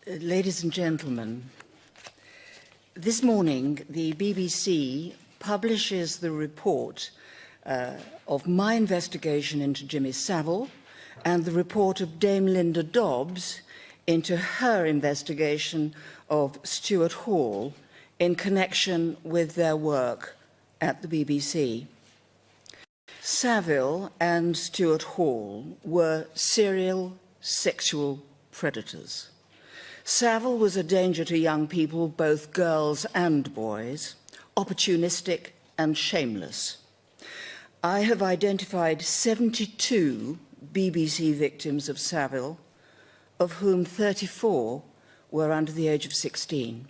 Ladies and gentlemen, this morning the BBC publishes the report of my investigation into Jimmy Savile and the report of Dame Linda Dobbs into her investigation of Stuart Hall in connection with their work at the BBC. Savile and Stuart Hall were serial sexual predators. Savile was a danger to young people, both girls and boys, opportunistic and shameless. I have identified 72 BBC victims of Savile, of whom 34 were under the age of 16.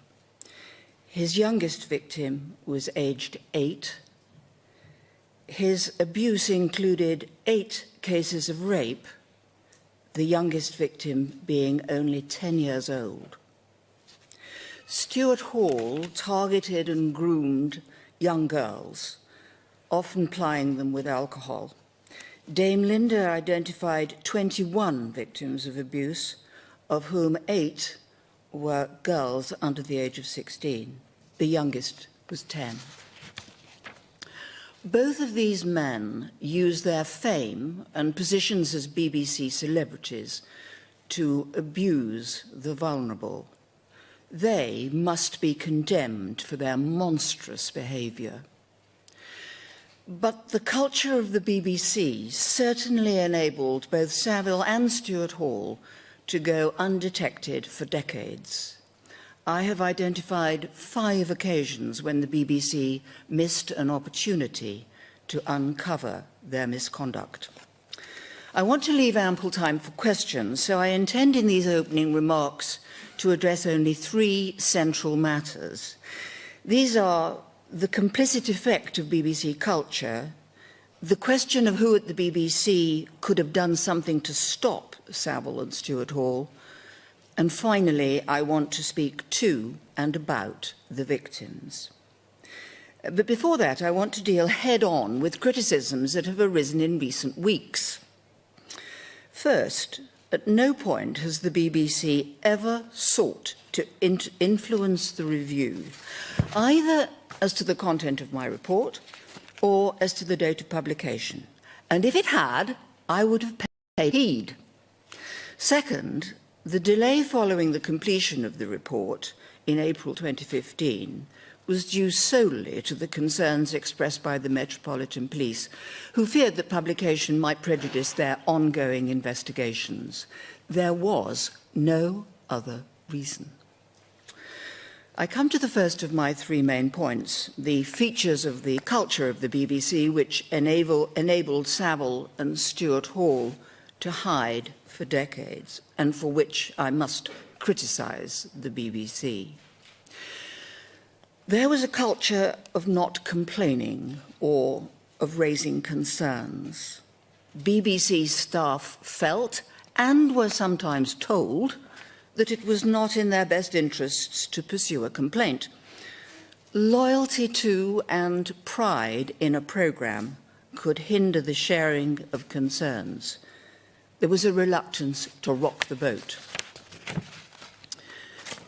His youngest victim was aged 8. His abuse included 8 cases of rape, the youngest victim being only 10 years old. Stuart Hall targeted and groomed young girls, often plying them with alcohol. Dame Linda identified 21 victims of abuse, of whom 8 were girls under the age of 16. The youngest was 10. Both of these men used their fame and positions as BBC celebrities to abuse the vulnerable. They must be condemned for their monstrous behaviour. But the culture of the BBC certainly enabled both Savile and Stuart Hall to go undetected for decades. I have identified 5 occasions when the BBC missed an opportunity to uncover their misconduct. I want to leave ample time for questions, so I intend in these opening remarks to address only 3 central matters. These are the complicit effect of BBC culture, the question of who at the BBC could have done something to stop Savile and Stuart Hall, and finally, I want to speak to and about the victims. But before that, I want to deal head-on with criticisms that have arisen in recent weeks. First, at no point has the BBC ever sought to influence the review, either as to the content of my report or as to the date of publication. And if it had, I would have paid heed. Second, the delay following the completion of the report in April 2015 was due solely to the concerns expressed by the Metropolitan Police, who feared that publication might prejudice their ongoing investigations. There was no other reason. I come to the first of my 3 main points, the features of the culture of the BBC which enabled Savile and Stuart Hall to hide for decades, and for which I must criticise the BBC. There was a culture of not complaining or of raising concerns. BBC staff felt, and were sometimes told, that it was not in their best interests to pursue a complaint. Loyalty to and pride in a programme could hinder the sharing of concerns. There was a reluctance to rock the boat.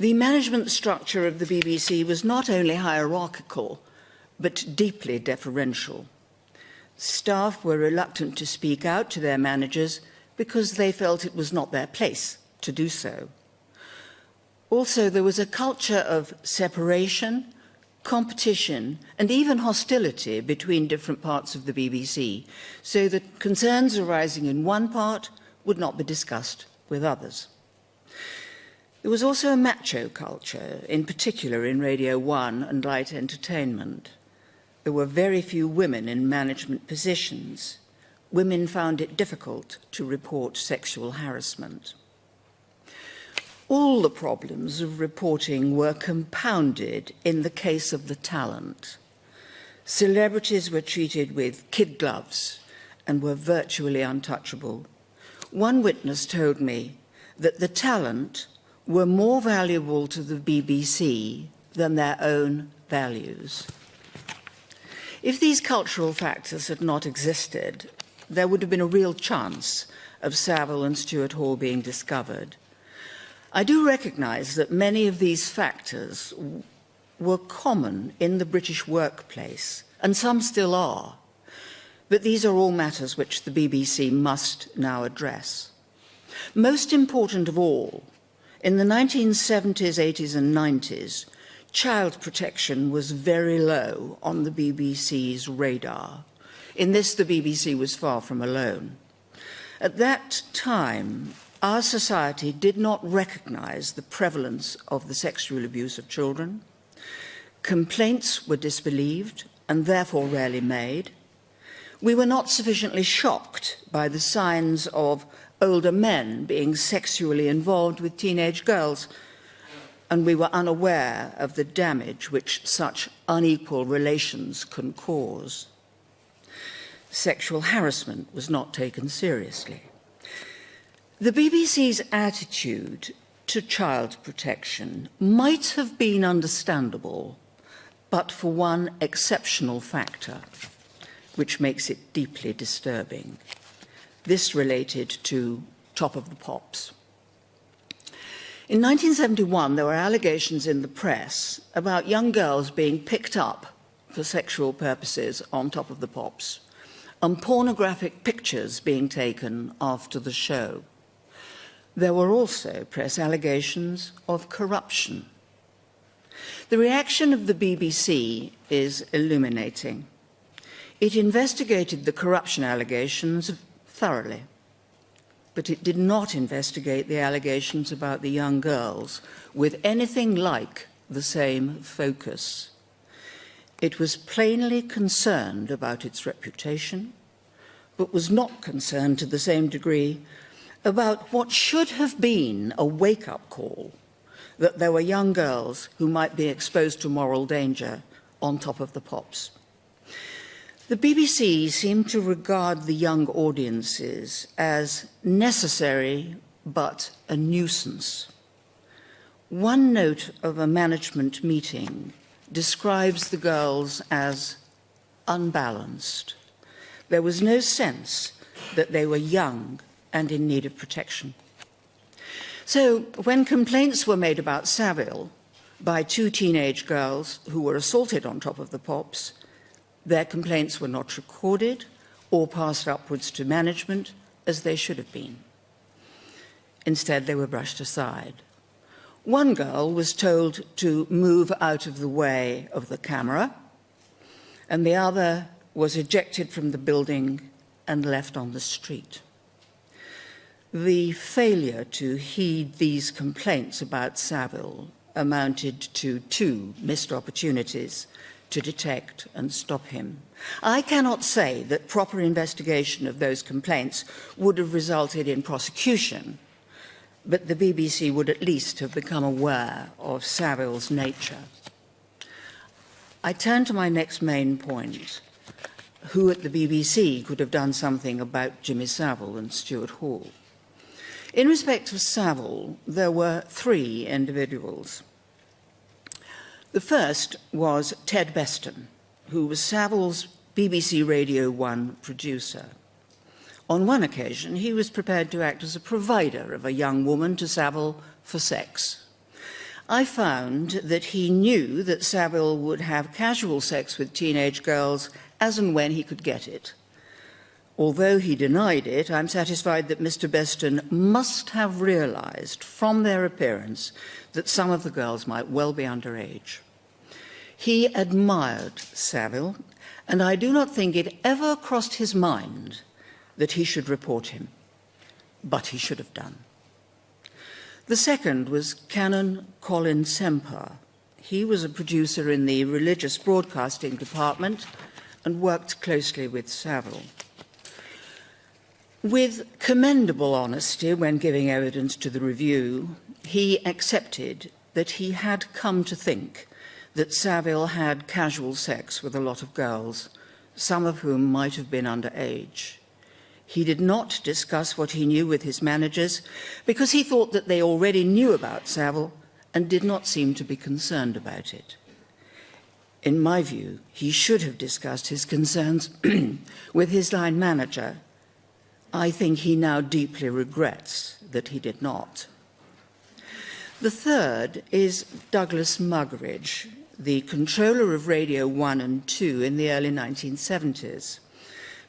The management structure of the BBC was not only hierarchical, but deeply deferential. Staff were reluctant to speak out to their managers because they felt it was not their place to do so. Also, there was a culture of separation, competition, and even hostility between different parts of the BBC, so that concerns arising in one part would not be discussed with others. There was also a macho culture, in particular in Radio 1 and light entertainment. There were very few women in management positions. Women found it difficult to report sexual harassment. All the problems of reporting were compounded in the case of the talent. Celebrities were treated with kid gloves and were virtually untouchable. One witness told me that the talent were more valuable to the BBC than their own values. If these cultural factors had not existed, there would have been a real chance of Savile and Stuart Hall being discovered. I do recognise that many of these factors were common in the British workplace, and some still are, but these are all matters which the BBC must now address. Most important of all, in the 1970s, 80s and 90s, child protection was very low on the BBC's radar. In this, the BBC was far from alone. At that time, our society did not recognise the prevalence of the sexual abuse of children. Complaints were disbelieved and therefore rarely made. We were not sufficiently shocked by the signs of older men being sexually involved with teenage girls, and we were unaware of the damage which such unequal relations can cause. Sexual harassment was not taken seriously. The BBC's attitude to child protection might have been understandable, but for one exceptional factor, which makes it deeply disturbing. This related to Top of the Pops. In 1971, there were allegations in the press about young girls being picked up for sexual purposes on Top of the Pops, and pornographic pictures being taken after the show. There were also press allegations of corruption. The reaction of the BBC is illuminating. It investigated the corruption allegations thoroughly, but it did not investigate the allegations about the young girls with anything like the same focus. It was plainly concerned about its reputation, but was not concerned to the same degree about what should have been a wake-up call, that there were young girls who might be exposed to moral danger on Top of the Pops. The BBC seemed to regard the young audiences as necessary but a nuisance. One note of a management meeting describes the girls as unbalanced. There was no sense that they were young and in need of protection. So when complaints were made about Savile by two teenage girls who were assaulted on Top of the Pops, their complaints were not recorded or passed upwards to management as they should have been. Instead, they were brushed aside. One girl was told to move out of the way of the camera, and the other was ejected from the building and left on the street. The failure to heed these complaints about Savile amounted to 2 missed opportunities to detect and stop him. I cannot say that proper investigation of those complaints would have resulted in prosecution, but the BBC would at least have become aware of Savile's nature. I turn to my next main point. Who at the BBC could have done something about Jimmy Savile and Stuart Hall? In respect of Savile, there were 3 individuals. The first was Ted Beston, who was Savile's BBC Radio 1 producer. On one occasion, he was prepared to act as a provider of a young woman to Savile for sex. I found that he knew that Savile would have casual sex with teenage girls as and when he could get it. Although he denied it, I'm satisfied that Mr. Beston must have realised from their appearance that some of the girls might well be underage. He admired Savile, and I do not think it ever crossed his mind that he should report him, but he should have done. The second was Canon Colin Semper. He was a producer in the religious broadcasting department and worked closely with Savile. With commendable honesty when giving evidence to the review, he accepted that he had come to think that Savile had casual sex with a lot of girls, some of whom might have been underage. He did not discuss what he knew with his managers because he thought that they already knew about Savile and did not seem to be concerned about it. In my view, he should have discussed his concerns with his line manager. I think he now deeply regrets that he did not. The third is Douglas Muggeridge, the controller of Radio 1 and 2 in the early 1970s.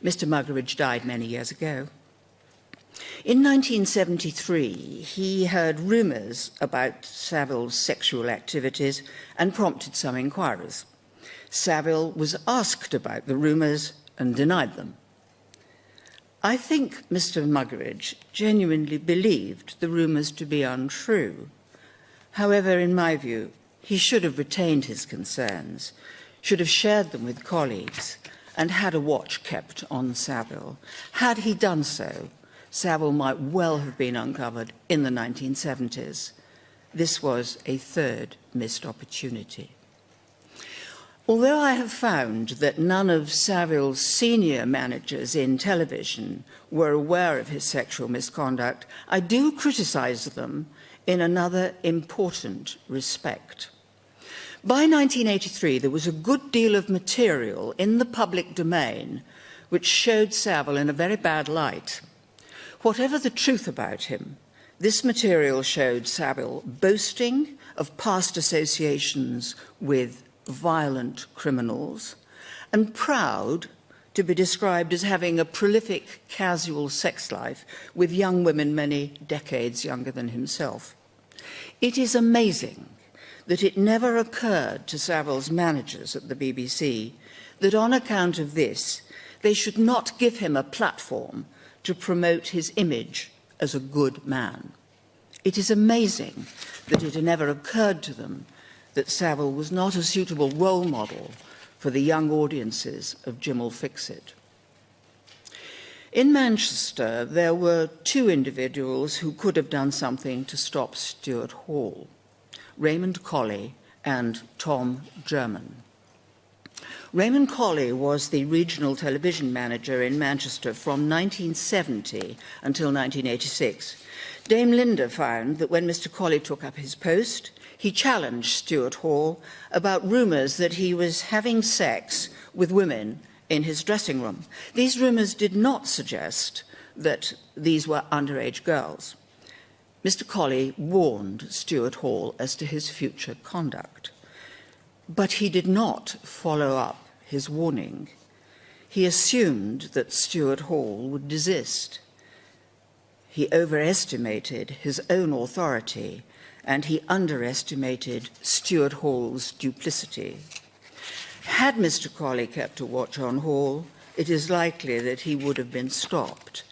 Mr. Muggeridge died many years ago. In 1973, he heard rumours about Savile's sexual activities and prompted some inquiries. Savile was asked about the rumours and denied them. I think Mr. Muggeridge genuinely believed the rumours to be untrue. However, in my view, he should have retained his concerns, should have shared them with colleagues, and had a watch kept on Savile. Had he done so, Savile might well have been uncovered in the 1970s. This was a third missed opportunity. Although I have found that none of Savile's senior managers in television were aware of his sexual misconduct, I do criticise them in another important respect. By 1983, there was a good deal of material in the public domain which showed Savile in a very bad light. Whatever the truth about him, this material showed Savile boasting of past associations with violent criminals and proud to be described as having a prolific casual sex life with young women many decades younger than himself. It is amazing that it never occurred to Savile's managers at the BBC that on account of this, they should not give him a platform to promote his image as a good man. It is amazing that it had never occurred to them that Savile was not a suitable role model for the young audiences of Jim'll Fix It. In Manchester, there were two individuals who could have done something to stop Stuart Hall, Raymond Colley and Tom German. Raymond Colley was the regional television manager in Manchester from 1970 until 1986. Dame Linda found that when Mr. Colley took up his post, he challenged Stuart Hall about rumours that he was having sex with women in his dressing room. These rumours did not suggest that these were underage girls. Mr. Colley warned Stuart Hall as to his future conduct, but he did not follow up his warning. He assumed that Stuart Hall would desist. He overestimated his own authority and he underestimated Stuart Hall's duplicity. Had Mr. Colley kept a watch on Hall, it is likely that he would have been stopped.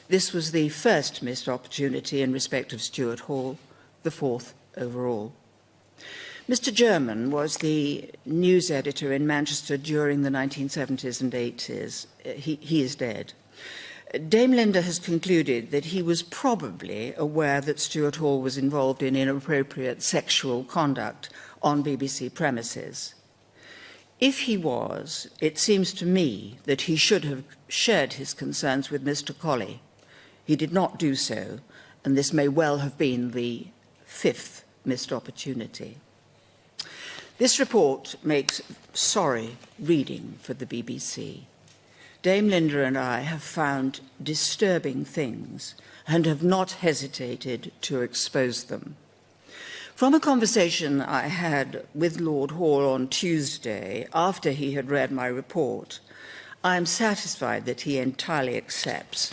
This was the first missed opportunity in respect of Stuart Hall, the fourth overall. Mr. German was the news editor in Manchester during the 1970s and 80s. He is dead. Dame Linda has concluded that he was probably aware that Stuart Hall was involved in inappropriate sexual conduct on BBC premises. If he was, it seems to me that he should have shared his concerns with Mr. Colley. He did not do so, and this may well have been the fifth missed opportunity. This report makes sorry reading for the BBC. Dame Linda and I have found disturbing things and have not hesitated to expose them. From a conversation I had with Lord Hall on Tuesday, after he had read my report, I am satisfied that he entirely accepts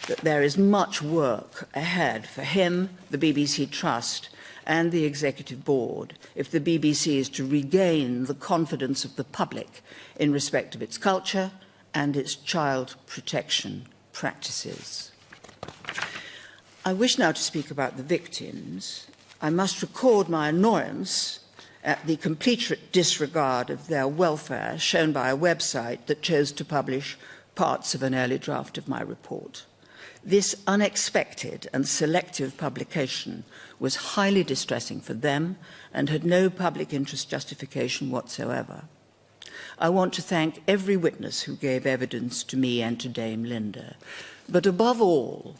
that there is much work ahead for him, the BBC Trust, and the Executive Board if the BBC is to regain the confidence of the public in respect of its culture and its child protection practices. I wish now to speak about the victims. I must record my annoyance at the complete disregard of their welfare shown by a website that chose to publish parts of an early draft of my report. This unexpected and selective publication was highly distressing for them and had no public interest justification whatsoever. I want to thank every witness who gave evidence to me and to Dame Linda. But above all,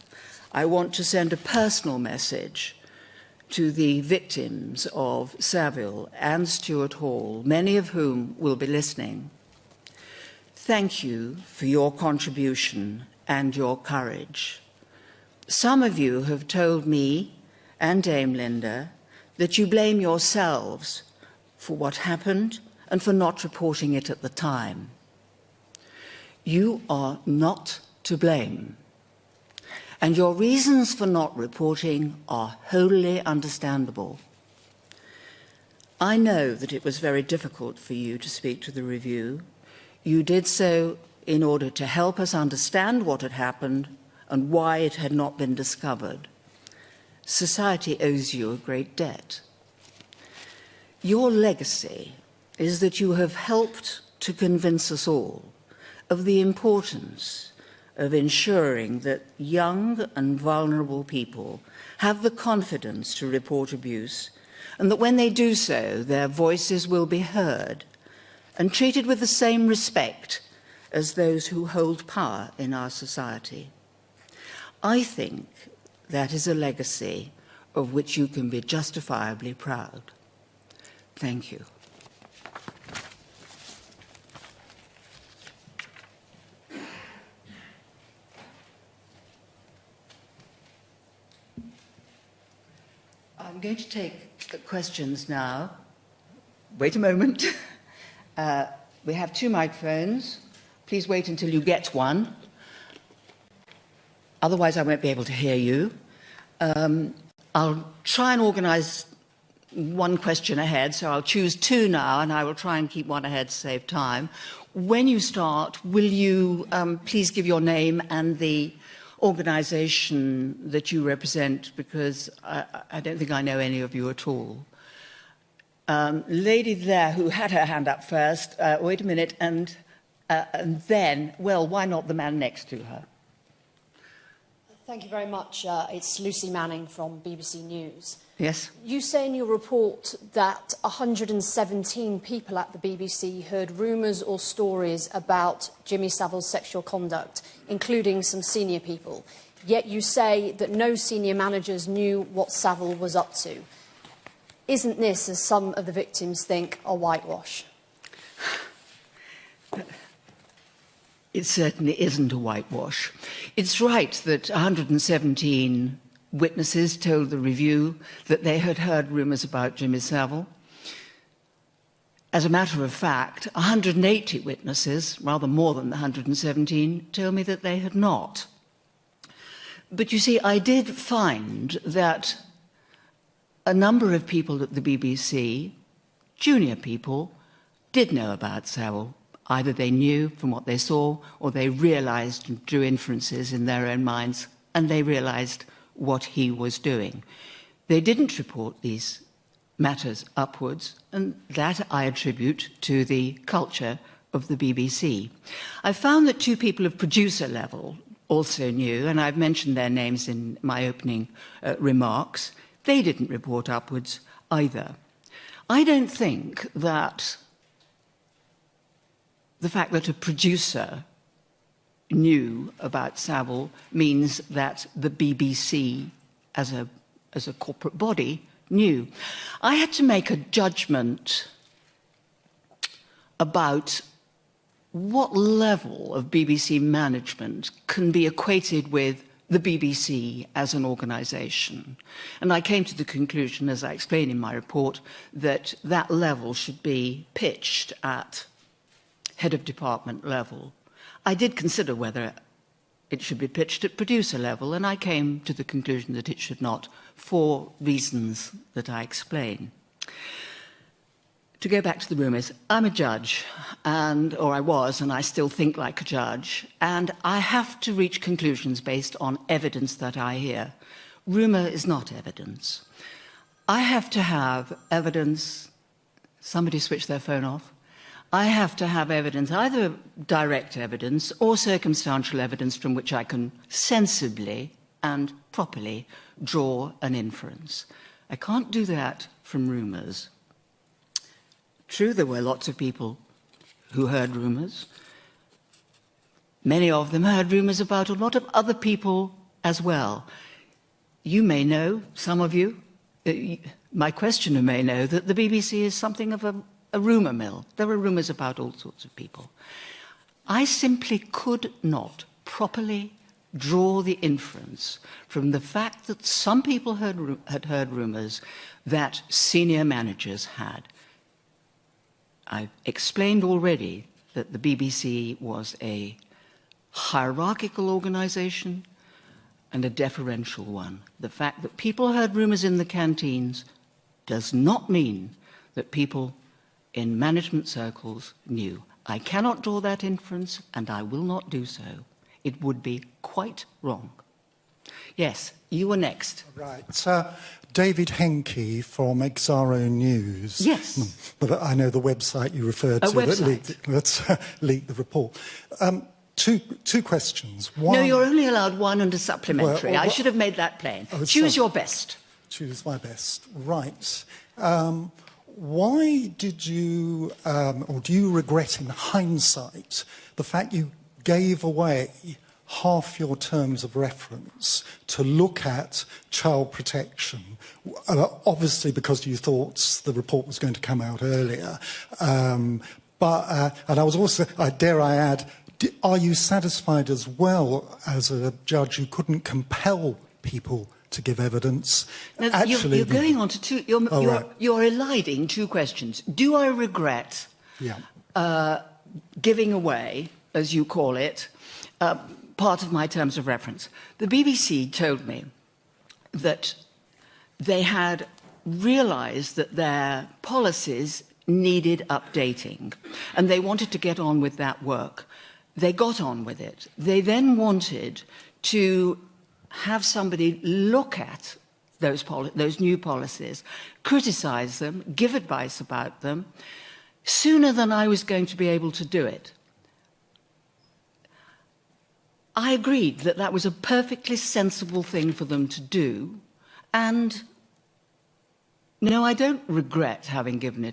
I want to send a personal message to the victims of Savile and Stuart Hall, many of whom will be listening. Thank you for your contribution and your courage. Some of you have told me and Dame Linda that you blame yourselves for what happened and for not reporting it at the time. You are not to blame, and your reasons for not reporting are wholly understandable. I know that it was very difficult for you to speak to the review. You did so in order to help us understand what had happened and why it had not been discovered. Society owes you a great debt. Your legacy is that you have helped to convince us all of the importance of ensuring that young and vulnerable people have the confidence to report abuse, and that when they do so, their voices will be heard and treated with the same respect as those who hold power in our society. I think that is a legacy of which you can be justifiably proud. Thank you. I'm going to take questions now. Wait a moment. We have 2 microphones. Please wait until you get one. Otherwise, I won't be able to hear you. I'll try and organise 1 question ahead, so I'll choose 2 now, and I will try and keep 1 ahead to save time. When you start, will you please give your name and the organisation that you represent, because I don't think I know any of you at all. Lady there who had her hand up first, wait a minute, and then, well, why not the man next to her? Thank you very much. It's Lucy Manning from BBC News. Yes. You say in your report that 117 people at the BBC heard rumours or stories about Jimmy Savile's sexual conduct, including some senior people. Yet you say that no senior managers knew what Savile was up to. Isn't this, as some of the victims think, a whitewash? It certainly isn't a whitewash. It's right that 117 witnesses told the review that they had heard rumours about Jimmy Savile. As a matter of fact, 180 witnesses, rather more than the 117, told me that they had not. But you see, I did find that a number of people at the BBC, junior people, did know about Savile. Either they knew from what they saw, or they realised and drew inferences in their own minds, and they realised what he was doing. They didn't report these matters upwards, and that I attribute to the culture of the BBC. I found that 2 people of producer level also knew, and I've mentioned their names in my opening remarks. They didn't report upwards either. I don't think that the fact that a producer knew about Savile means that the BBC as a corporate body knew. I had to make a judgment about what level of BBC management can be equated with the BBC as an organisation. And I came to the conclusion, as I explain in my report, that that level should be pitched at head of department level. I did consider whether it should be pitched at producer level, and I came to the conclusion that it should not, for reasons that I explain. To go back to the rumours, I'm a judge, or I was, and I still think like a judge, and I have to reach conclusions based on evidence that I hear. Rumour is not evidence. I have to have evidence. Somebody switched their phone off. I have to have evidence, either direct evidence or circumstantial evidence from which I can sensibly and properly draw an inference. I can't do that from rumours. True, there were lots of people who heard rumours. Many of them heard rumours about a lot of other people as well. You may know, some of you, my questioner may know, that the BBC is something of a rumour mill. There are rumours about all sorts of people. I simply could not properly draw the inference from the fact that some people had heard rumours that senior managers had. I've explained already that the BBC was a hierarchical organisation and a deferential one. The fact that people heard rumours in the canteens does not mean that people in management circles knew. I cannot draw that inference, and I will not do so. It would be quite wrong. Yes, you were next. Right. David Henke from Exaro News. Yes. But I know the website you referred to that leaked the report. Two questions. One, no, you're only allowed one and a supplementary. I should have made that plain. Choose your best. Choose my best. Right. Why did you, or do you regret in hindsight, the fact you gave away half your terms of reference to look at child protection, obviously because you thought the report was going to come out earlier. And I was also, dare I add, are you satisfied as well as a judge who couldn't compel people to give evidence? Now, actually, you're going on to two, you're eliding two questions. Do I regret giving away, as you call it, part of my terms of reference? The BBC told me that they had realised that their policies needed updating, and they wanted to get on with that work. They got on with it. They then wanted to have somebody look at those new policies, criticise them, give advice about them, sooner than I was going to be able to do it. I agreed that that was a perfectly sensible thing for them to do, and no, I don't regret having given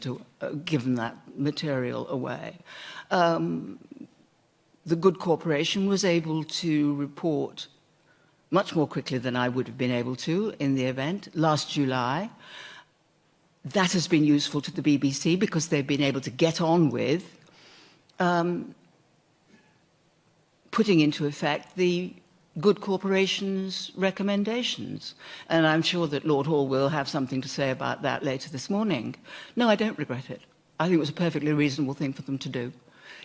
that material away. The good corporation was able to report much more quickly than I would have been able to in the event last July. That has been useful to the BBC because they've been able to get on with putting into effect the good corporation's recommendations. And I'm sure that Lord Hall will have something to say about that later this morning. No, I don't regret it. I think it was a perfectly reasonable thing for them to do.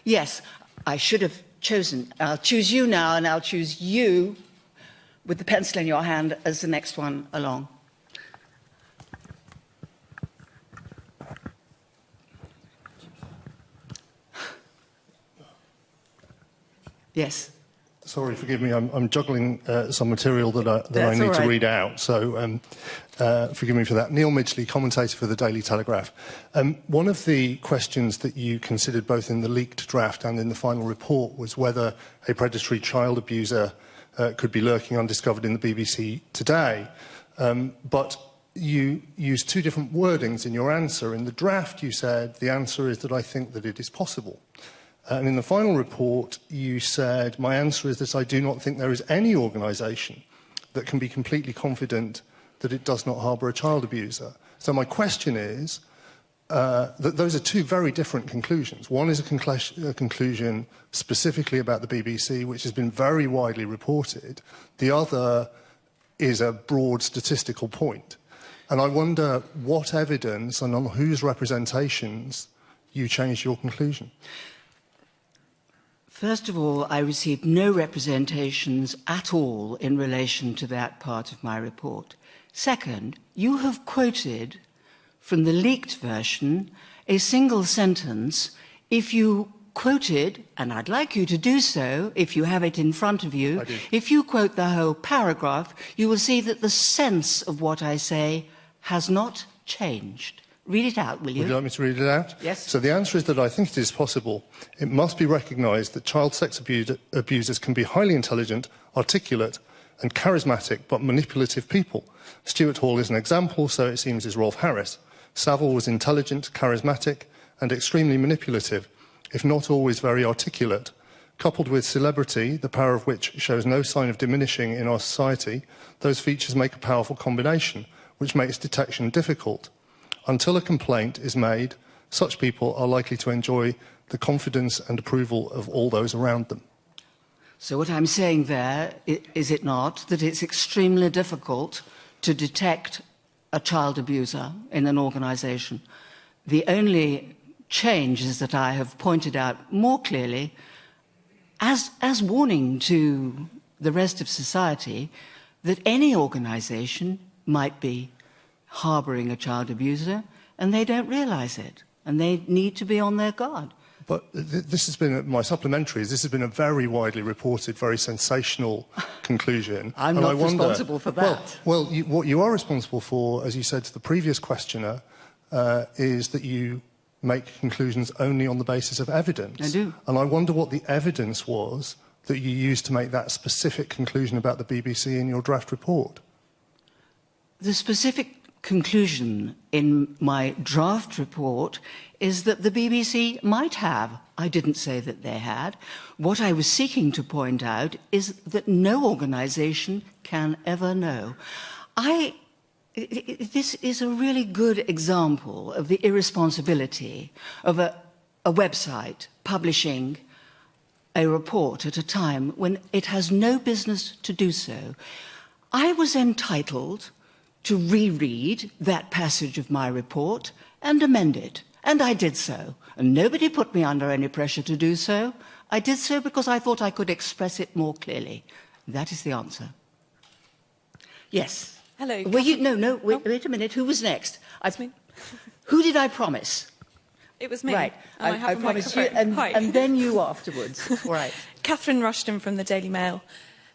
Yes, I should have chosen. I'll choose you now, and I'll choose you with the pencil in your hand as the next one along. Yes. Sorry, forgive me. I'm juggling some material that I need to read out, so forgive me for that. Neil Midgley, commentator for the Daily Telegraph. One of the questions that you considered both in the leaked draft and in the final report was whether a predatory child abuser could be lurking undiscovered in the BBC today. But you used two different wordings in your answer. In the draft, you said, the answer is that I think that it is possible. And in the final report, you said, my answer is that I do not think there is any organisation that can be completely confident that it does not harbour a child abuser. So my question is, that those are two very different conclusions. One is a conclusion specifically about the BBC, which has been very widely reported. The other is a broad statistical point. And I wonder what evidence and on whose representations you changed your conclusion. First of all, I received no representations at all in relation to that part of my report. Second, you have quoted from the leaked version a single sentence. If you quoted, and I'd like you to do so if you have it in front of you, if you quote the whole paragraph, you will see that the sense of what I say has not changed. Read it out, will you? Would you like me to read it out? Yes. So the answer is that I think it is possible. It must be recognised that child sex abusers can be highly intelligent, articulate and charismatic but manipulative people. Stuart Hall is an example, so it seems is Rolf Harris. Savile was intelligent, charismatic and extremely manipulative, if not always very articulate. Coupled with celebrity, the power of which shows no sign of diminishing in our society, those features make a powerful combination, which makes detection difficult. Until a complaint is made, such people are likely to enjoy the confidence and approval of all those around them. So what I'm saying there, is it not, that it's extremely difficult to detect a child abuser in an organisation. The only change is that I have pointed out more clearly, as warning to the rest of society, that any organisation might be harbouring a child abuser and they don't realise it and they need to be on their guard. But this has been, my supplementaries, this has been a very widely reported, very sensational conclusion. I'm and not I wonder, responsible for that. What you are responsible for, as you said to the previous questioner, is that you make conclusions only on the basis of evidence. I do. And I wonder what the evidence was that you used to make that specific conclusion about the BBC in your draft report. The specific conclusion in my draft report is that the BBC might have. I didn't say that they had. What I was seeking to point out is that no organisation can ever know. This is a really good example of the irresponsibility of a website publishing a report at a time when it has no business to do so. I was entitled to reread that passage of my report and amend it. And I did so. And nobody put me under any pressure to do so. I did so because I thought I could express it more clearly. That is the answer. Yes. Hello. Wait a minute. Who was next? It's me. Who did I promise? It was me. Right. And I have a promised you, microphone. and then you afterwards. Right. Catherine Rushton from the Daily Mail.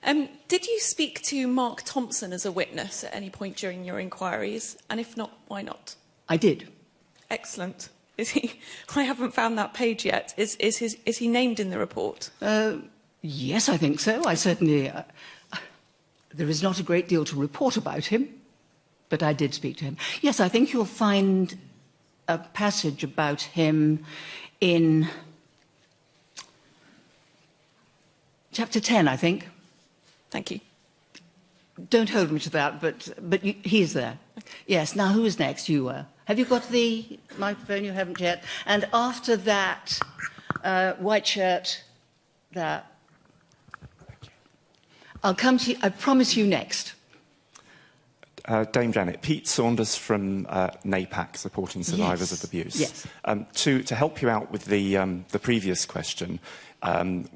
Did you speak to Mark Thompson as a witness at any point during your inquiries? And if not, why not? I did. Excellent. Is he? I haven't found that page yet. Is he named in the report? Yes, I think so. I certainly... there is not a great deal to report about him, but I did speak to him. Yes, I think you'll find a passage about him in chapter 10, I think. Thank you. Don't hold me to that, but he's there. Yes, now who is next? You were. Have you got the microphone? You haven't yet. And after that, white shirt, that. I'll come to you, I promise you next. Dame Janet, Pete Saunders from NAPAC, supporting survivors Yes. of abuse. Yes. To help you out with the previous question,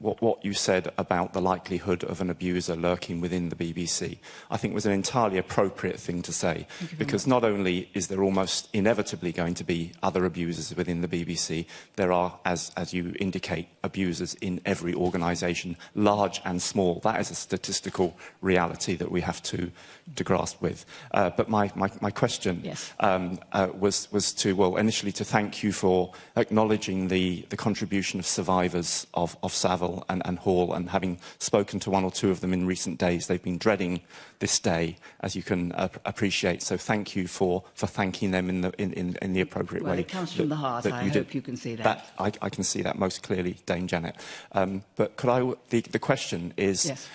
what you said about the likelihood of an abuser lurking within the BBC, I think was an entirely appropriate thing to say, because not only is there almost inevitably going to be other abusers within the BBC, there are, as you indicate, abusers in every organisation, large and small. That is a statistical reality that we have to grasp with. But my question Yes. was to, well, initially to thank you for acknowledging the contribution of survivors of Savile and Hall, and having spoken to one or two of them in recent days, they've been dreading this day, as you can appreciate. So thank you for thanking them in the appropriate way. Well, it comes from the heart. I hope you can see that. I can see that most clearly, Dame Janet. But the question is, Yes.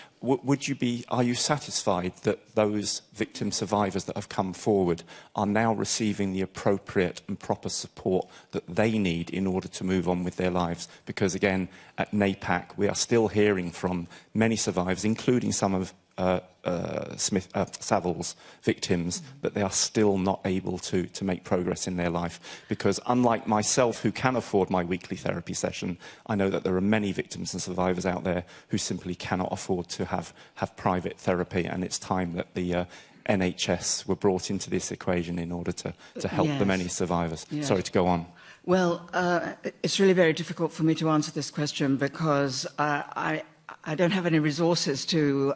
Are you satisfied that those victim survivors that have come forward are now receiving the appropriate and proper support that they need in order to move on with their lives? Because again, at NAPAC, we are still hearing from many survivors, including some of Savile's victims, that they are still not able to make progress in their life. Because unlike myself, who can afford my weekly therapy session, I know that there are many victims and survivors out there who simply cannot afford to have private therapy, and it's time that the NHS were brought into this equation in order to help the many survivors. Yes. Sorry to go on. Well, it's really very difficult for me to answer this question because I don't have any resources to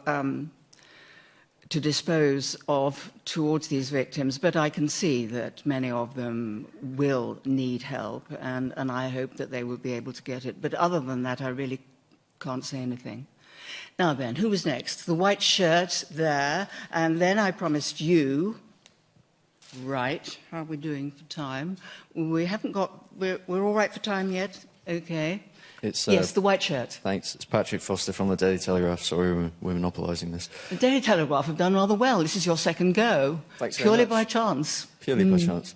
dispose of towards these victims, but I can see that many of them will need help, and I hope that they will be able to get it. But other than that, I really can't say anything. Now then, who was next? The white shirt there, and then I promised you... Right, how are we doing for time? We haven't got... We're all right for time yet? OK. Yes, the white shirt. Thanks. It's Patrick Foster from the Daily Telegraph. Sorry, we're monopolising this. The Daily Telegraph have done rather well. This is your second go. Thanks very Purely much. by chance. Purely by chance.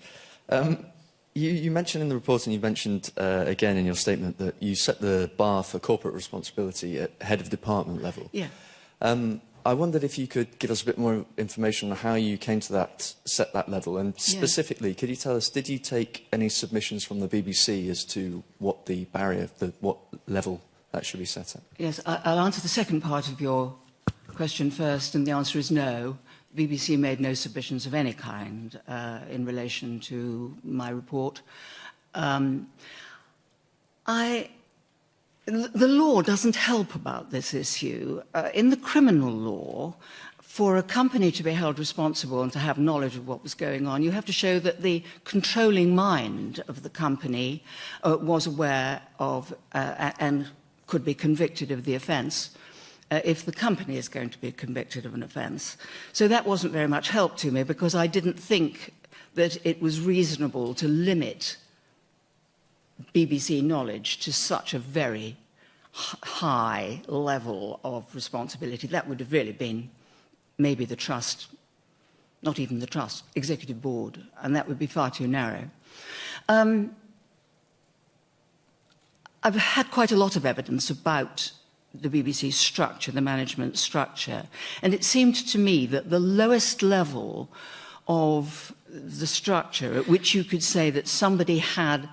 You mentioned in the report, and you mentioned again in your statement, that you set the bar for corporate responsibility at head of department level. Yeah. I wondered if you could give us a bit more information on how you came to set that level, and specifically, could you tell us, did you take any submissions from the BBC as to what the barrier, what level that should be set at? Yes, I'll answer the second part of your question first, and the answer is no. The BBC made no submissions of any kind in relation to my report. The law doesn't help about this issue. In the criminal law, for a company to be held responsible and to have knowledge of what was going on, you have to show that the controlling mind of the company was aware of and could be convicted of the offence if the company is going to be convicted of an offence. So that wasn't very much help to me, because I didn't think that it was reasonable to limit BBC knowledge to such a very high level of responsibility. That would have really been maybe the trust, not even the trust, executive board, and that would be far too narrow. I've had quite a lot of evidence about the BBC structure, the management structure, and it seemed to me that the lowest level of the structure at which you could say that somebody had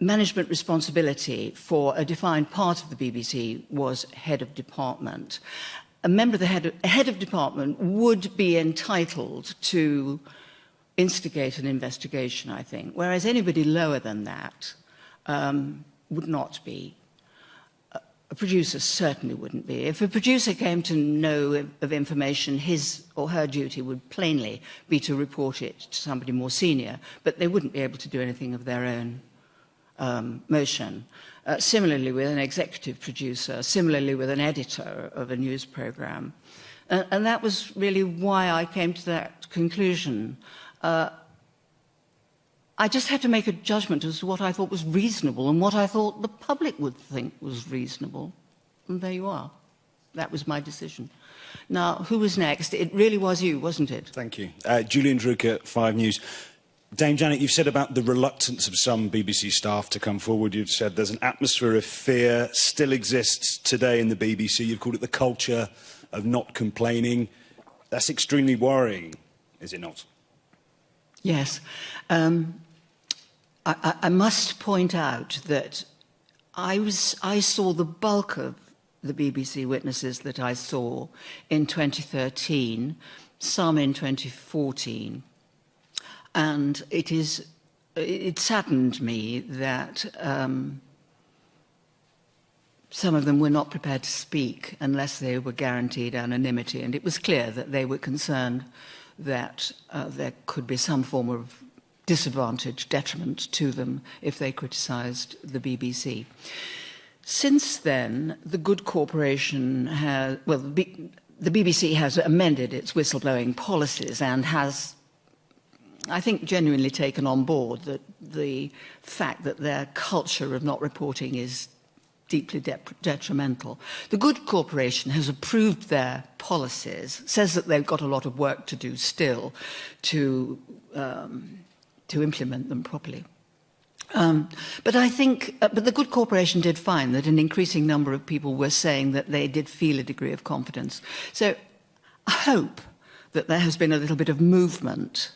management responsibility for a defined part of the BBC was head of department. A member of the head of department would be entitled to instigate an investigation, I think, whereas anybody lower than that would not be. A producer certainly wouldn't be. If a producer came to know of information, his or her duty would plainly be to report it to somebody more senior, but they wouldn't be able to do anything of their own motion. Similarly with an executive producer, similarly with an editor of a news programme. And that was really why I came to that conclusion. I just had to make a judgment as to what I thought was reasonable and what I thought the public would think was reasonable. And there you are. That was my decision. Now, who was next? It really was you, wasn't it? Thank you. Julian Drucker, 5 News. Dame Janet, you've said about the reluctance of some BBC staff to come forward. You've said there's an atmosphere of fear still exists today in the BBC. You've called it the culture of not complaining. That's extremely worrying, is it not? Yes. I must point out that I saw the bulk of the BBC witnesses that I saw in 2013, some in 2014. And it saddened me that some of them were not prepared to speak unless they were guaranteed anonymity. And it was clear that they were concerned that there could be some form of disadvantage, detriment to them if they criticised the BBC. Since then, the Good Corporation has, well, the BBC has amended its whistleblowing policies and has, I think, genuinely taken on board that the fact that their culture of not reporting is deeply detrimental. The Good Corporation has approved their policies, says that they've got a lot of work to do still to implement them properly. But I think, but the Good Corporation did find that an increasing number of people were saying that they did feel a degree of confidence. So I hope that there has been a little bit of movement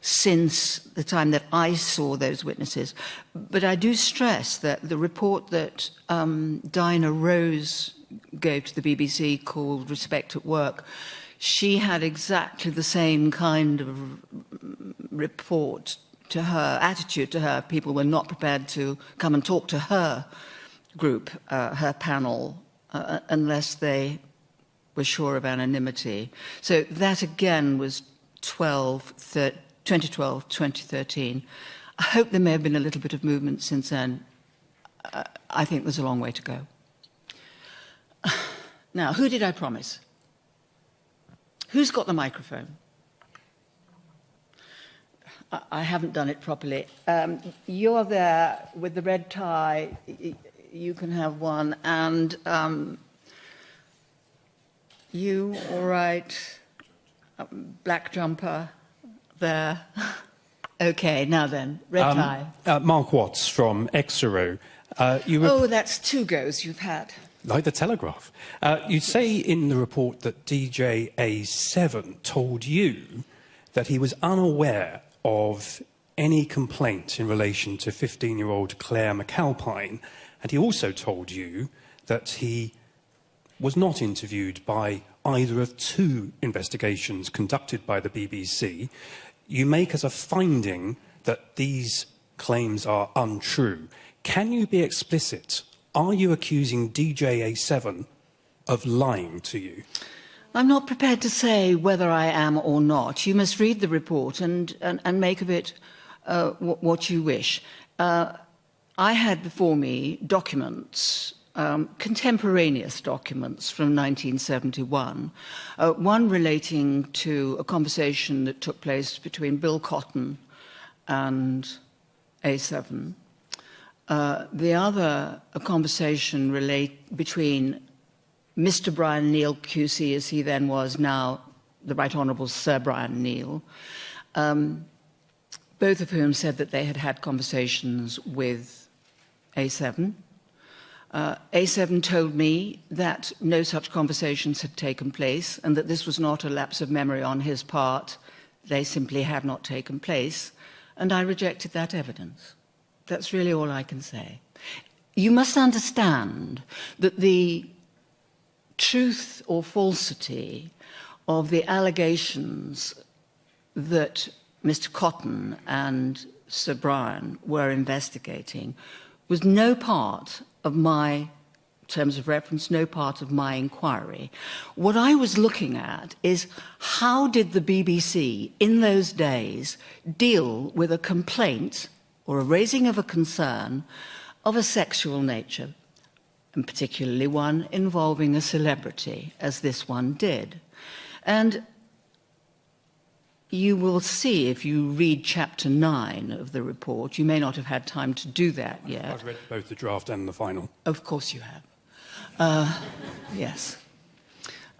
since the time that I saw those witnesses. But I do stress that the report that Dinah Rose gave to the BBC called Respect at Work, she had exactly the same kind of report to her, attitude to her. People were not prepared to come and talk to her group, her panel, unless they were sure of anonymity. So that again was 2012, 2013. I hope there may have been a little bit of movement since then. I think there's a long way to go. Now, who did I promise? Who's got the microphone? I haven't done it properly. You're there with the red tie. You can have one. And you, all right, black jumper there. OK, now then, red tie. Mark Watts from Exeter. Oh, that's 2 goes you've had. Like the Telegraph. You say in the report that DJ A7 told you that he was unaware of any complaint in relation to 15-year-old Claire McAlpine, and he also told you that he was not interviewed by either of 2 investigations conducted by the BBC. You make as a finding that these claims are untrue. Can you be explicit? Are you accusing DJ A7 of lying to you? I'm not prepared to say whether I am or not. You must read the report and make of it what you wish. I had before me documents, contemporaneous documents from 1971, one relating to a conversation that took place between Bill Cotton and A7. The other, a conversation between Mr. Brian Neal, QC, as he then was, now the Right Honourable Sir Brian Neal, both of whom said that they had had conversations with A7. A7 told me that no such conversations had taken place and that this was not a lapse of memory on his part. They simply have not taken place, and I rejected that evidence. That's really all I can say. You must understand that the truth or falsity of the allegations that Mr. Cotton and Sir Brian were investigating was no part of my terms of reference, no part of my inquiry. What I was looking at is how did the BBC in those days deal with a complaint or a raising of a concern of a sexual nature, and particularly one involving a celebrity, as this one did. And you will see if you read Chapter 9 of the report, you may not have had time to do that yet. I've read both the draft and the final. Of course you have. Yes.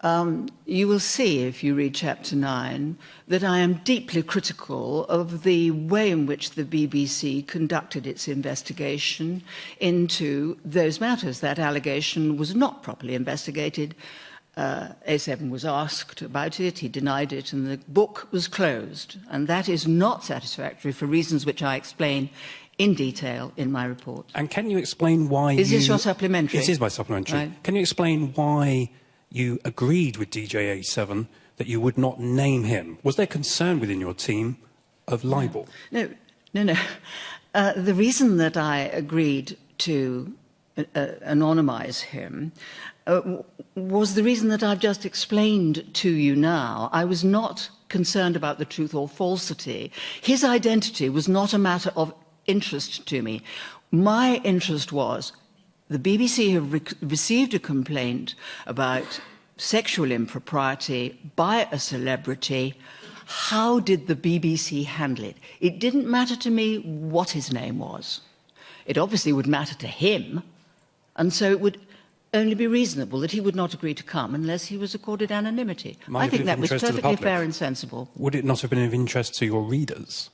You will see, if you read Chapter 9, that I am deeply critical of the way in which the BBC conducted its investigation into those matters. That allegation was not properly investigated. A7 was asked about it, he denied it, and the book was closed. And that is not satisfactory for reasons which I explain in detail in my report. And can you explain why Is this your supplementary? It is my supplementary. Right. Can you explain why you agreed with DJ A7 that you would not name him? Was there concern within your team of libel? No. The reason that I agreed to anonymise him was the reason that I've just explained to you now. I was not concerned about the truth or falsity. His identity was not a matter of interest to me. My interest was the BBC have received a complaint about sexual impropriety by a celebrity. How did the BBC handle it? It didn't matter to me what his name was. It obviously would matter to him, and so it would only be reasonable that he would not agree to come unless he was accorded anonymity. I think that was perfectly fair and sensible. Would it not have been of interest to your readers?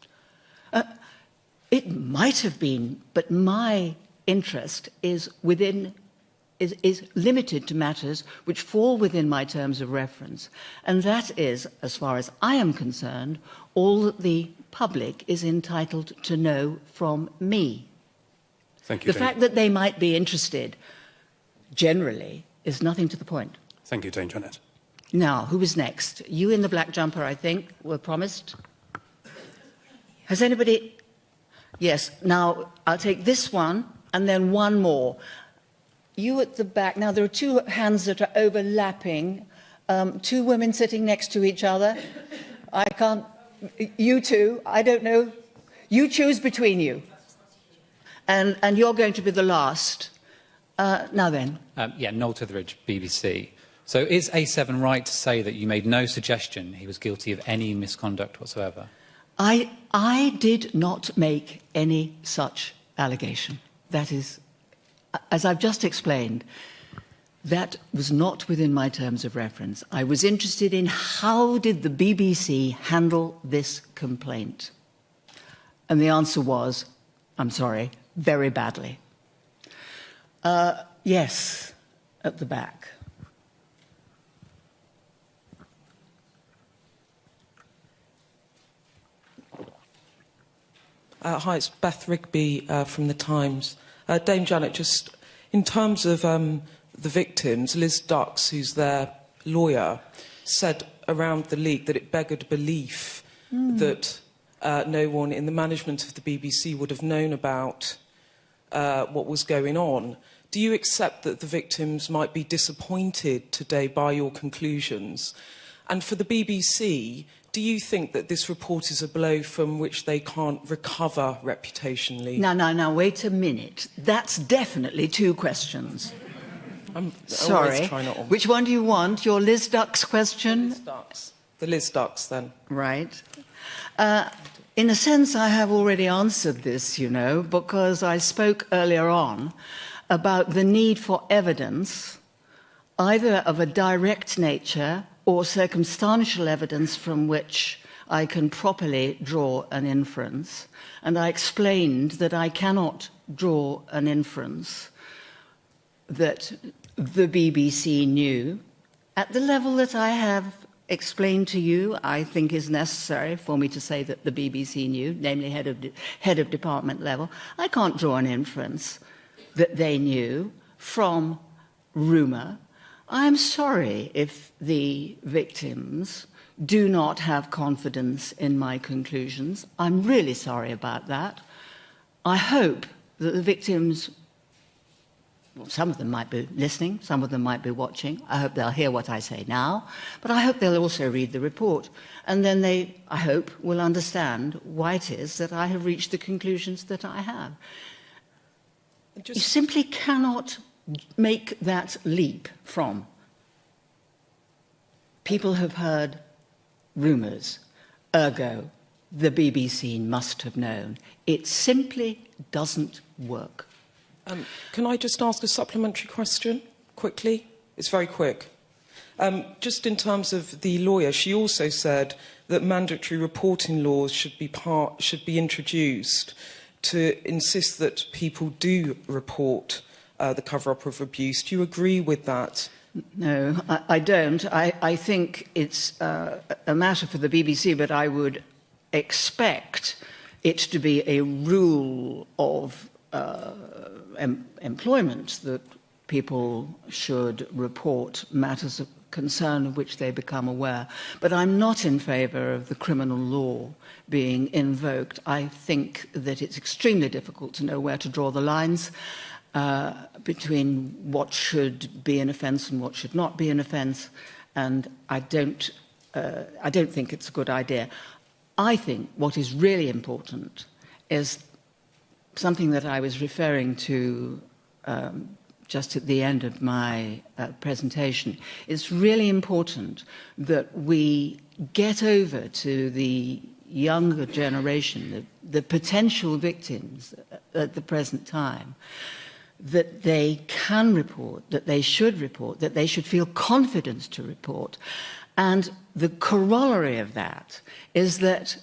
It might have been, but my interest is limited to matters which fall within my terms of reference. And that is, as far as I am concerned, all that the public is entitled to know from me. Thank you, The fact that they might be interested generally is nothing to the point. Thank you, Dame Janet. Now, who is next? You in the black jumper, I think, were promised. Has anybody... Yes, now I'll take this one and then one more. You at the back. Now, there are 2 hands that are overlapping. 2 women sitting next to each other. I can't... You two, I don't know. You choose between you. And you're going to be the last. Now then. Noel Titheridge, BBC. So is A7 right to say that you made no suggestion he was guilty of any misconduct whatsoever? I did not make any such allegation. That is, as I've just explained, that was not within my terms of reference. I was interested in how did the BBC handle this complaint. And the answer was, I'm sorry, very badly. Yes, at the back. Hi, it's Beth Rigby from The Times. Dame Janet, just in terms of the victims, Liz Dux, who's their lawyer, said around the leak that it beggared belief that no one in the management of the BBC would have known about what was going on. Do you accept that the victims might be disappointed today by your conclusions? And for the BBC, do you think that this report is a blow from which they can't recover reputationally? Now, wait a minute. That's definitely two questions. I'm Sorry. Which one do you want? Your Liz Dux question? Liz Dux. The Liz Dux, then. Right. In a sense, I have already answered this, you know, because I spoke earlier on about the need for evidence, either of a direct nature or circumstantial evidence from which I can properly draw an inference. And I explained that I cannot draw an inference that the BBC knew at the level that I have explained to you. I think is necessary for me to say that the BBC knew, namely head of department level. I can't draw an inference that they knew from rumour. I'm sorry if the victims do not have confidence in my conclusions. I'm really sorry about that. I hope that the victims, well, some of them might be listening, some of them might be watching. I hope they'll hear what I say now, but I hope they'll also read the report. And then they, I hope, will understand why it is that I have reached the conclusions that I have. You simply cannot make that leap from people have heard rumours, ergo the BBC must have known. It simply doesn't work. Can I just ask a supplementary question, quickly? It's very quick. Just in terms of the lawyer, she also said that mandatory reporting laws should be introduced to insist that people do report the cover-up of abuse. Do you agree with that? No, I don't. I think it's a matter for the BBC, but I would expect it to be a rule of employment that people should report matters of concern of which they become aware. But I'm not in favour of the criminal law being invoked. I think that it's extremely difficult to know where to draw the lines between what should be an offence and what should not be an offence, and I don't think it's a good idea. I think what is really important is something that I was referring to just at the end of my presentation. It's really important that we get over to the younger generation, the potential victims at the present time, that they can report, that they should feel confidence to report. And the corollary of that is that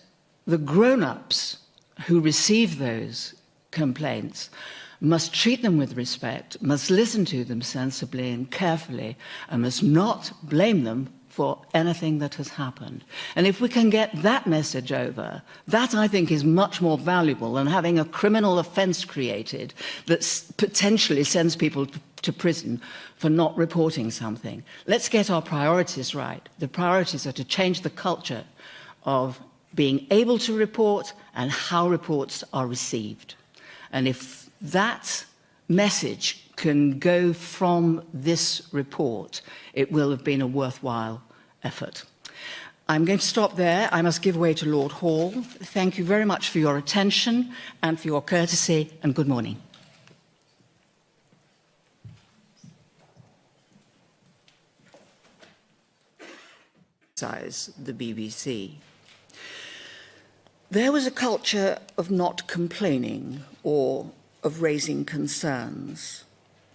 the grown-ups who receive those complaints must treat them with respect, must listen to them sensibly and carefully, and must not blame them for anything that has happened. And if we can get that message over, that I think is much more valuable than having a criminal offence created that potentially sends people to prison for not reporting something. Let's get our priorities right. The priorities are to change the culture of being able to report and how reports are received. And if that message can go from this report, it will have been a worthwhile effort. I'm going to stop there. I must give way to Lord Hall. Thank you very much for your attention and for your courtesy, and good morning. The BBC. There was a culture of not complaining or of raising concerns.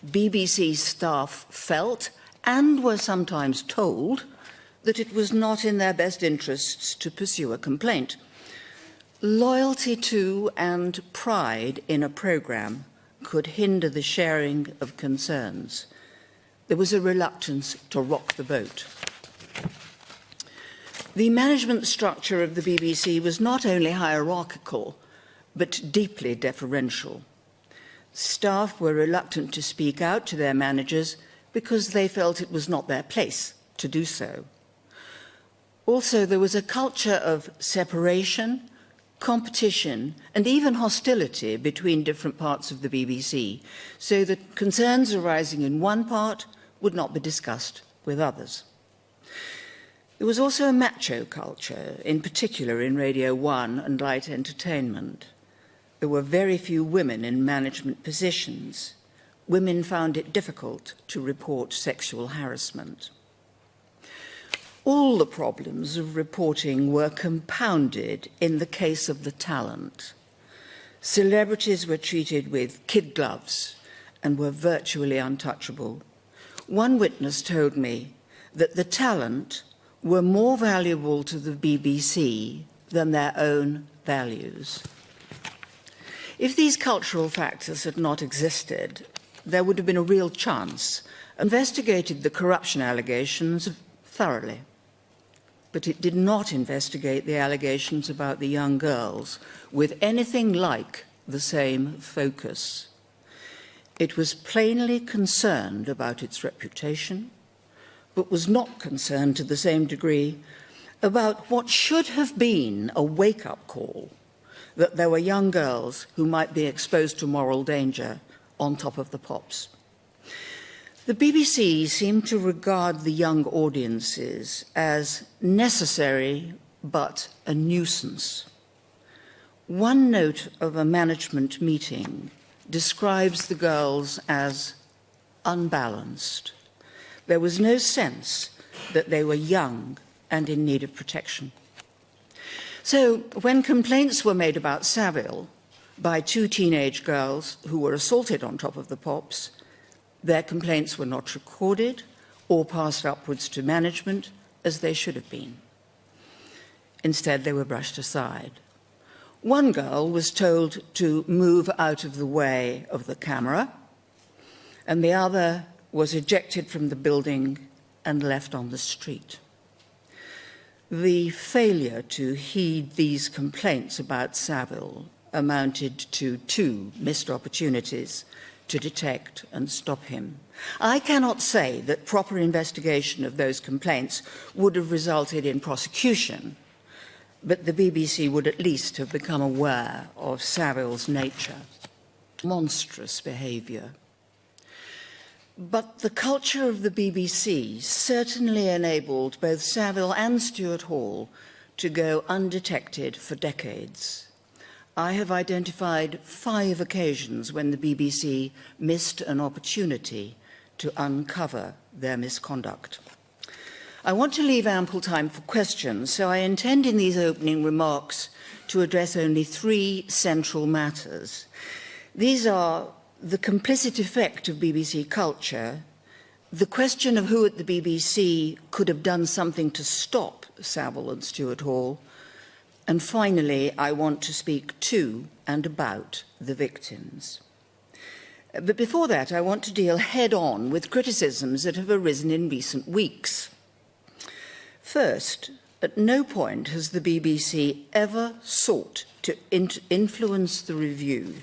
BBC staff felt and were sometimes told that it was not in their best interests to pursue a complaint. Loyalty to and pride in a programme could hinder the sharing of concerns. There was a reluctance to rock the boat. The management structure of the BBC was not only hierarchical, but deeply deferential. Staff were reluctant to speak out to their managers because they felt it was not their place to do so. Also, there was a culture of separation, competition, and even hostility between different parts of the BBC, so that concerns arising in one part would not be discussed with others. There was also a macho culture, in particular in Radio 1 and light entertainment. There were very few women in management positions. Women found it difficult to report sexual harassment. All the problems of reporting were compounded in the case of the talent. Celebrities were treated with kid gloves and were virtually untouchable. One witness told me that the talent were more valuable to the BBC than their own values. If these cultural factors had not existed, there would have been a real chance. Investigated the corruption allegations thoroughly, but it did not investigate the allegations about the young girls with anything like the same focus. It was plainly concerned about its reputation, but was not concerned to the same degree about what should have been a wake-up call, that there were young girls who might be exposed to moral danger on top of the pops. The BBC seemed to regard the young audiences as necessary but a nuisance. One note of a management meeting describes the girls as unbalanced. There was no sense that they were young and in need of protection. So when complaints were made about Savile by two teenage girls who were assaulted on top of the pops, their complaints were not recorded or passed upwards to management as they should have been. Instead, they were brushed aside. One girl was told to move out of the way of the camera, and the other was ejected from the building and left on the street. The failure to heed these complaints about Savile amounted to 2 missed opportunities to detect and stop him. I cannot say that proper investigation of those complaints would have resulted in prosecution, but the BBC would at least have become aware of Savile's nature. Monstrous behaviour. But the culture of the BBC certainly enabled both Savile and Stuart Hall to go undetected for decades. I have identified 5 occasions when the BBC missed an opportunity to uncover their misconduct. I want to leave ample time for questions, so I intend in these opening remarks to address only 3 central matters. These are the complicit effect of BBC culture, the question of who at the BBC could have done something to stop Savile and Stuart Hall, and finally, I want to speak to and about the victims. But before that, I want to deal head-on with criticisms that have arisen in recent weeks. First, at no point has the BBC ever sought to influence the review,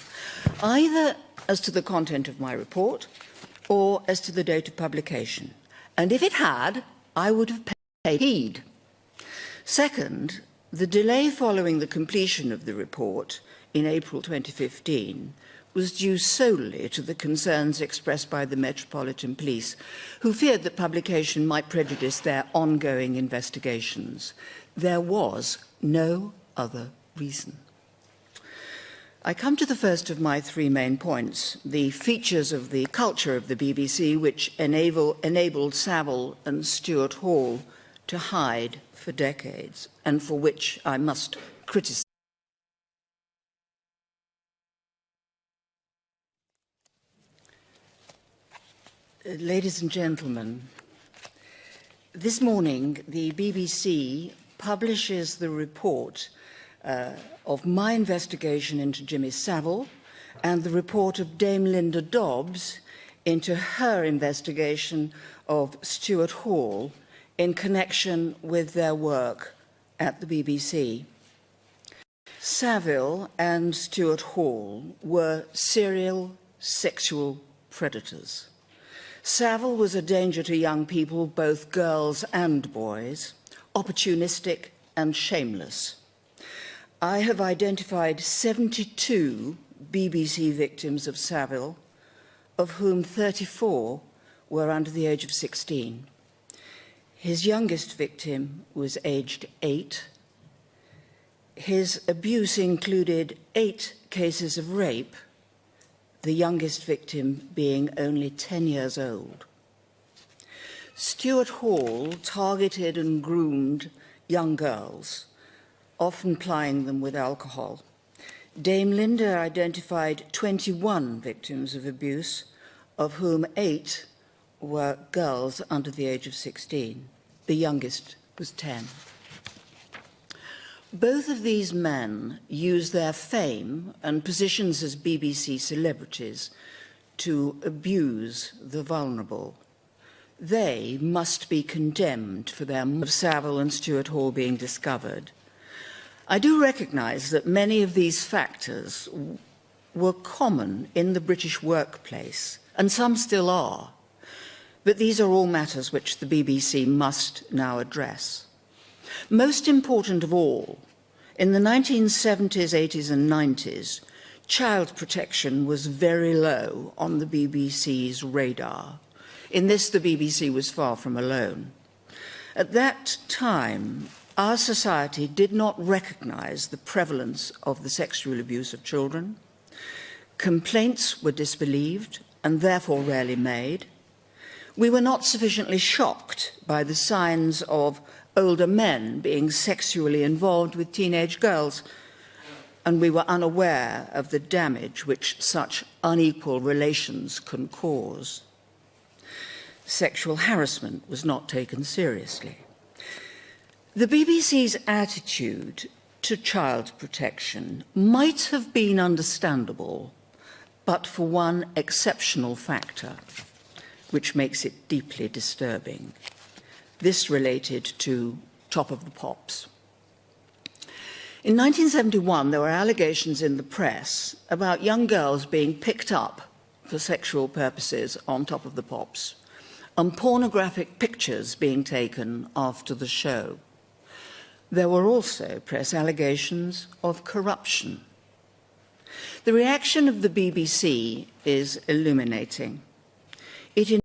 either as to the content of my report or as to the date of publication. And if it had, I would have paid heed. Second, the delay following the completion of the report in April 2015 was due solely to the concerns expressed by the Metropolitan Police, who feared that publication might prejudice their ongoing investigations. There was no other reason. I come to the first of my 3 main points, the features of the culture of the BBC which enabled Savile and Stuart Hall to hide for decades, and for which I must criticise. Ladies and gentlemen, this morning the BBC publishes the report of my investigation into Jimmy Savile and the report of Dame Linda Dobbs into her investigation of Stuart Hall in connection with their work at the BBC. Savile and Stuart Hall were serial sexual predators. Savile was a danger to young people, both girls and boys, opportunistic and shameless. I have identified 72 BBC victims of Savile, of whom 34 were under the age of 16. His youngest victim was aged 8. His abuse included 8 cases of rape, the youngest victim being only 10 years old. Stuart Hall targeted and groomed young girls, often plying them with alcohol. Dame Linda identified 21 victims of abuse, of whom 8 were girls under the age of 16. The youngest was 10. Both of these men used their fame and positions as BBC celebrities to abuse the vulnerable. They must be condemned for their of Savile and Stuart Hall being discovered. I do recognise that many of these factors were common in the British workplace, and some still are, but these are all matters which the BBC must now address. Most important of all, in the 1970s, 80s and 90s, child protection was very low on the BBC's radar. In this, the BBC was far from alone. At that time, our society did not recognise the prevalence of the sexual abuse of children. Complaints were disbelieved and therefore rarely made. We were not sufficiently shocked by the signs of older men being sexually involved with teenage girls, and we were unaware of the damage which such unequal relations can cause. Sexual harassment was not taken seriously. The BBC's attitude to child protection might have been understandable, but for one exceptional factor, which makes it deeply disturbing. This related to Top of the Pops. In 1971, there were allegations in the press about young girls being picked up for sexual purposes on Top of the Pops, and pornographic pictures being taken after the show. There were also press allegations of corruption. The reaction of the BBC is illuminating. It